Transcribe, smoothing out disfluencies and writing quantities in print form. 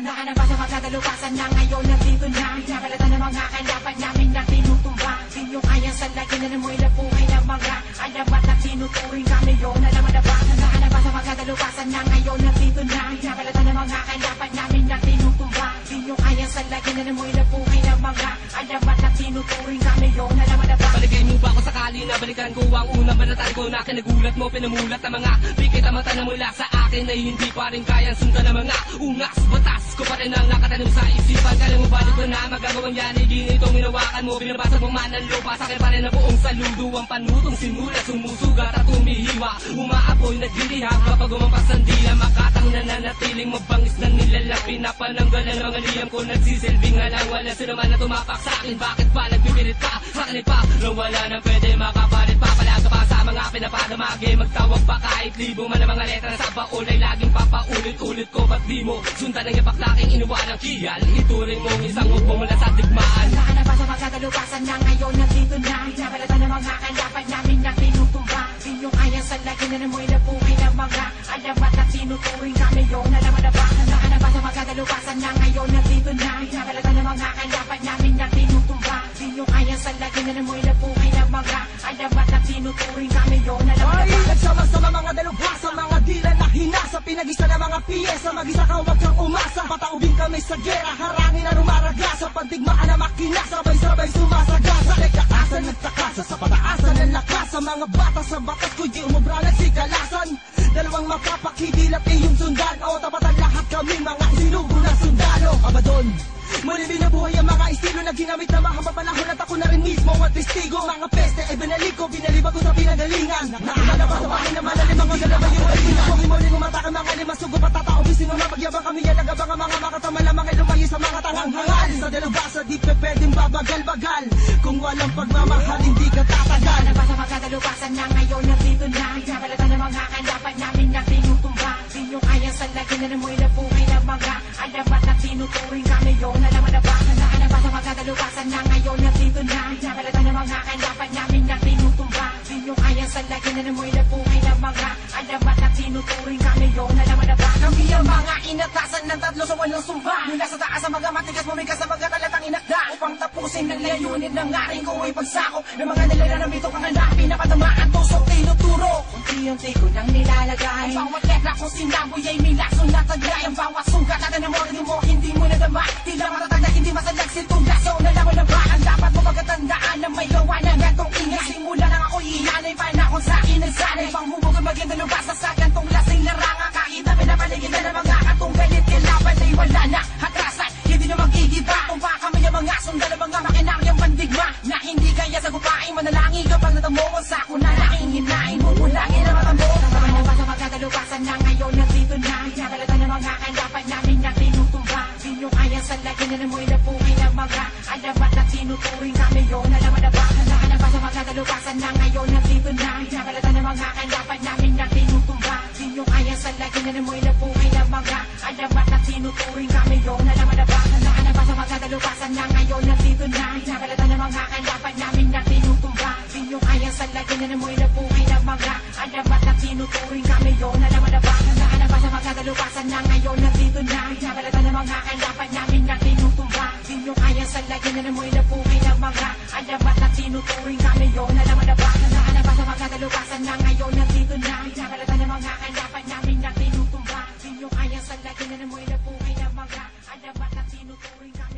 Handaan na ba sa magkadalupasan na ngayon nandito na? Nakalatan ng mga kalaban namin na tinutumba. Di nyo kayang salagin na namoy na buhay ng mga alamat na tinuturing kami yun. Alam na ba? Handaan na ba sa magkadalupasan na ngayon nandito na? Nakalatan ng mga kalaban namin na tinutumba. Di nyo kayang salagin na namoy na buhay ng mga alamat na tinuturing kami yun. Alam na ba? Baligay mo ba ako sakali na balikan ko ang unang banatan ko na kinagulat mo, pinamulat na mga pikit ang mata na mula sa akin ay hindi pa rin kayang sundan ng mga ungas batas ko pa rin ang nakatanong sa isipan. Kala mo balik ko na magagawang yan, hindi itong inawakan mo. Binabasag mo man ang lupa sa akin pa rin na buong saludo. Ang panutong simula, sumusugat at tumihiwa, umaapoy, naglilihap kapag umampas ang dila. Makatang nananatiling mabangis na nilalang pinapananggalan ng mga liyam ko. Nagsisilbing nga lang, wala sino man na tumapak sa akin. Bakit pa nagpipilit pa sa akin pa? Nung wala nang pwede makapalit pa, palaga pa sa mga pinapadamagi. Magtawag pa kahit libo man ang mga letra sa baon ay laging papaulit-ulit ko. Ba't di mo sundan ang yapaklaking iniwanang kiyal? Ituring mong isang upong mula sa digmaan. Handaan na ba sa magkadalupasan na ngayon nandito na? Nakalatan ng mga kalaban namin na tinutumba. Di nyo kayang salagin na namoy na buhay ng mga alamat na tinuturing kami yun. Alam na ba? Handaan na ba sa magkadalupasan na ngayon nandito na? Nakalatan ng mga kalaban namin na tinutumba. Di nyo kayang salagin na namoy na buhay ng mga alamat na tinuturing kami yun. Alam na ba? Nagsama-sama mga dalubhasa, mga dila na hinasa, pinag-isa na mga piyesa, mag-isa ka huwag kang umasa. Pataubin kami sa gera, harangin na rumaragasa, pandigmaan na makina, sabay-sabay sumasagasa. Nagkakasan, nagtakasa, sa pataasan ng lakas, sa mga bata sa batas, kundi umubra lang si kalasan. Dalawang mapapakidil at iyong sundan, o tapatan lahat kami mga sinugo na sundalo. Abadon, muli binabuhay ang mga estilo na ginamit na mahabang panahon at ako na rin mismo ang testigo. Mga peste ay binalik ko, binalibag ko sa pinagalingan. Nakakala pa sa bahay na malalim mga galabay yung alin. Kung imuling umatakan mga lima, sugo patatao, sino na magyabang kami yan. Nagabang ang mga makatama lamang ay lumayo sa mga tangang hangal. Sa dalubasa di pa pwedeng babagal-bagal, kung walang pagmamahal hindi ka tatagal. Handaan na ba sa magkadalupasan na ngayon nandito na? Nakalatan ng mga kalaban namin na tinutumba. Di nyo kayang salagin na namoy na buhay ng mga alamat na tinuturing kami yun. Alam na ba? Handaan na ba sa magkadalupasan na ngayon nandito na? Nakalatan ng mga kalaban namin na tinutumba. Di nyo kayang salagin na namoy na buhay ng mga alamat na tinuturing kami yun. Alam na ba? Kami ang mga inatasan ng tatlo sa walong sumba. Mula sa taas ang mga matigas, mumigas na mga talatang inakda, upang tapusin ng layunin ng aking kung ipagsako ng mga nilalamito kang hanapin na patamaan tusok tinuturo. Unti-unti ko nang nilalagay ang bawat letra kung sinaboy ay may lasong nataglay. Ang bawat sugat at anamordo mo hindi mo nadama. Tila matatag na hindi masalag si tuglaso. Nalaman na ba ang dapat mo pagkatandaan na may gawa na gantong ingay. Simula nang ako ihanay panahon sa akin nagsanay. Panghubog ang maging dalubasa sa gantong lasing laranga. Kahit na pinapaligid na ng mga katong galit kailaban ay wala na hatrasan. Hindi na mag-igiba kung baka may mga sundal ang mga makinaryang pandigma na hindi kaya sagupain. Manalangin kapag natamo ang sako na nakinginain mo mulangin ang matamo. Handaan na ba sa magkadalupasan na ngayon nandito na? Nakalatan ng mga kalaban namin na tinutumba. Di nyo kayang salagin na namoy na buhay ng mga alamat na tinuturing kami yun. Alam na ba? Handaan na ba sa magkadalupasan na ngayon nandito na? Nakalatan ng mga kalaban namin na tinutumba. Di nyo kayang salagin na namoy na buhay ng mga alamat na tinuturing kami yun. Alam na ba? Handaan na ba sa magkadalupasan na ngayon nandito na? Nakalatan ng mga kalaban namin na tinutumba. Di nyo kayang salagin na namoy na buhay ng mga alamat na tinuturing kami yun. Alam na ba? Handaan na ba sa magkadalupasan na ngayon nandito na? Nakalatan ng mga kalaban namin na tinutumba. Di nyo kayang salagin na namoy na buhay ng mga alamat na tinuturing kami yun. Alam na ba? Handaan na ba sa magkadalupasan na ngayon nandito na? Nakalatan ng mga kalaban namin na tinutumba. Di nyo kayang salagin na namoy na buhay ng mga alamat na tinuturing kami